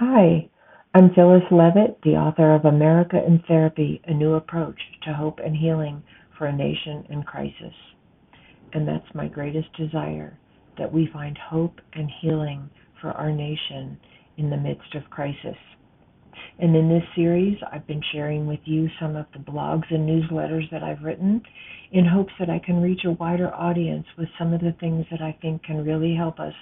Hi, I'm Phyllis Levitt, the author of America in Therapy, A New Approach to Hope and Healing for a Nation in Crisis. And that's my greatest desire, that we find hope and healing for our nation in the midst of crisis. And in this series, I've been sharing with you some of the blogs and newsletters that I've written in hopes that I can reach a wider audience with some of the things that I think can really help us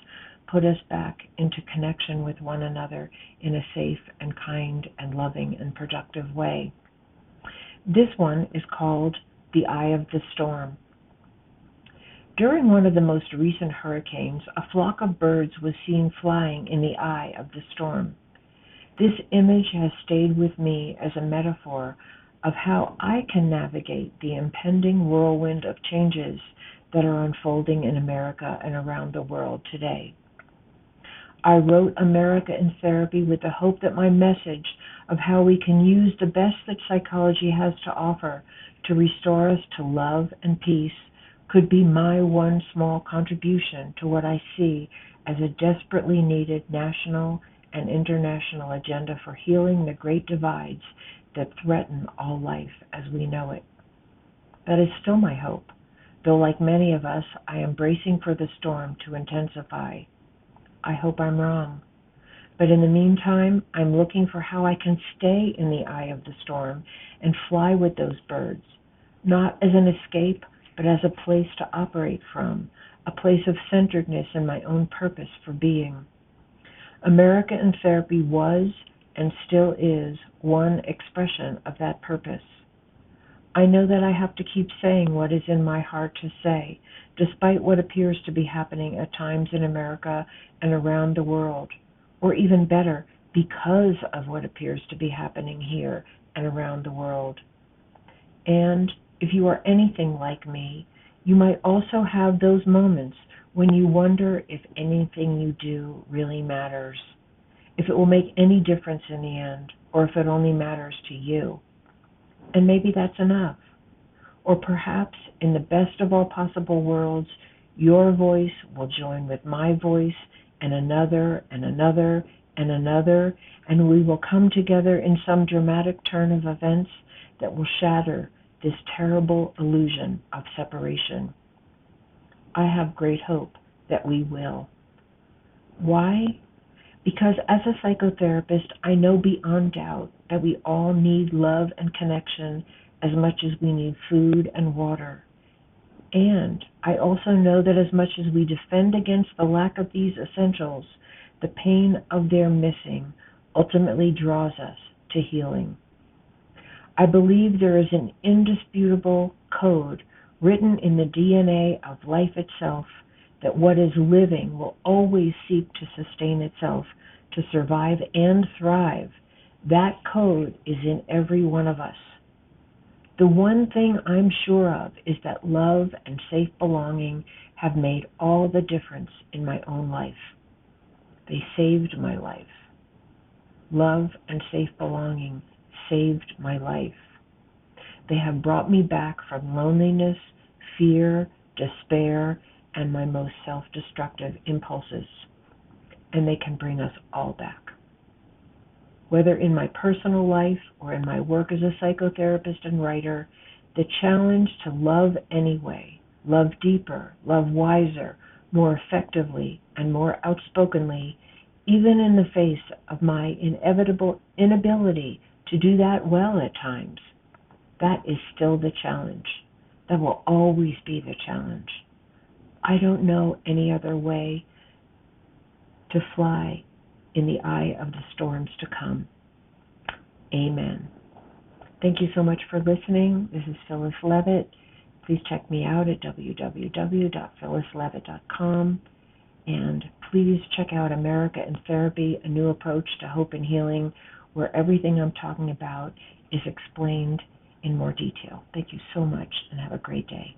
put us back into connection with one another in a safe and kind and loving and productive way. This one is called The Eye of the Storm. During one of the most recent hurricanes, a flock of birds was seen flying in the eye of the storm. This image has stayed with me as a metaphor of how I can navigate the impending whirlwind of changes that are unfolding in America and around the world today. I wrote America in Therapy with the hope that my message of how we can use the best that psychology has to offer to restore us to love and peace could be my one small contribution to what I see as a desperately needed national and international agenda for healing the great divides that threaten all life as we know it. That is still my hope, though like many of us, I am bracing for the storm to intensify. I hope I'm wrong. But in the meantime, I'm looking for how I can stay in the eye of the storm and fly with those birds, not as an escape, but as a place to operate from, a place of centeredness in my own purpose for being. America in Therapy was and still is one expression of that purpose. I know that I have to keep saying what is in my heart to say, despite what appears to be happening at times in America and around the world, or even better, because of what appears to be happening here and around the world. And if you are anything like me, you might also have those moments when you wonder if anything you do really matters, if it will make any difference in the end, or if it only matters to you. And maybe that's enough. Or perhaps, in the best of all possible worlds, your voice will join with my voice and another and another and another, and we will come together in some dramatic turn of events that will shatter this terrible illusion of separation. I have great hope that we will. Why? Because as a psychotherapist, I know beyond doubt that we all need love and connection as much as we need food and water. And I also know that as much as we defend against the lack of these essentials, the pain of their missing ultimately draws us to healing. I believe there is an indisputable code written in the DNA of life itself that what is living will always seek to sustain itself, to survive and thrive. That code is in every one of us. The one thing I'm sure of is that love and safe belonging have made all the difference in my own life. They saved my life. Love and safe belonging saved my life. They have brought me back from loneliness, fear, despair, and my most self-destructive impulses. And they can bring us all back. Whether in my personal life or in my work as a psychotherapist and writer, the challenge to love anyway, love deeper, love wiser, more effectively, and more outspokenly, even in the face of my inevitable inability to do that well at times, that is still the challenge. That will always be the challenge. I don't know any other way to fly in the eye of the storms to come. Amen. Thank you so much for listening. This is Phyllis Levitt. Please check me out at www.phyllislevitt.com. And please check out America in Therapy, A New Approach to Hope and Healing, where everything I'm talking about is explained in more detail. Thank you so much and have a great day.